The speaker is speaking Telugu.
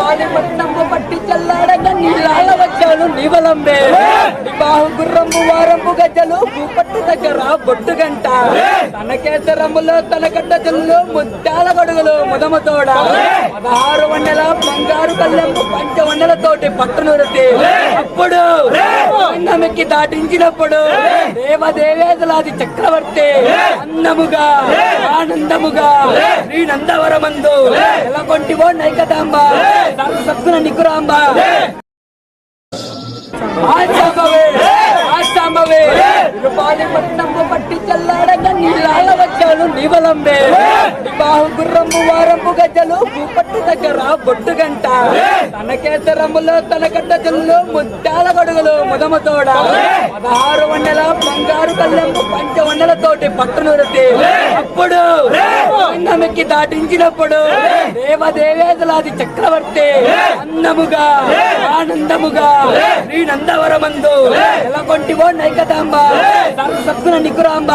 పాలిపట్నంబు పట్టి చల్లాడంగా నీళ్ళ వచ్చాను నీవలంబే బాహు గుర్రంబు వారంబు గజ్జలు భూపట్టు దగ్గర బొట్టు గంట తనకేసరములో తనకట్ట చెల్లు ముత్యాల గొడుగులు ముదమతోడ 16 వన్నెల బంగారు కళ్ళెంపు పంచవన్నెలతోటి పట్టునురతి అప్పుడు రంగమెక్కి దాటించినప్పుడు దేవదేవేదలాది చక్రవర్తి అన్నముగా ఆనందముగా శ్రీ నందవరమందు ఎలకొంటివో నైకదాంబ సత్తున నికురాంబ పాలిపట్నంబు పట్టి చల్లాడంగా నీళ్ళ వచ్చాను నీవలంబే బాహు గుర్రంబు వారంబు గజ్జలు భూపట్టు దగ్గర బొట్టు గంట తనకేసరములో తనకట్ట చెల్లు ముత్యాల గొడుగులు ముదమతోడ 16 వన్నెల బంగారు కళ్ళెంపు పంచవన్నెలతోటి పట్టునురతి అప్పుడు రంగమెక్కి దాటించినప్పుడు దేవదేవేదలాది చక్రవర్తి అన్నముగా ఆనందముగా శ్రీ నందవరమందు ఎలకొంటివో నైకదాంబ సత్తున నికురాంబ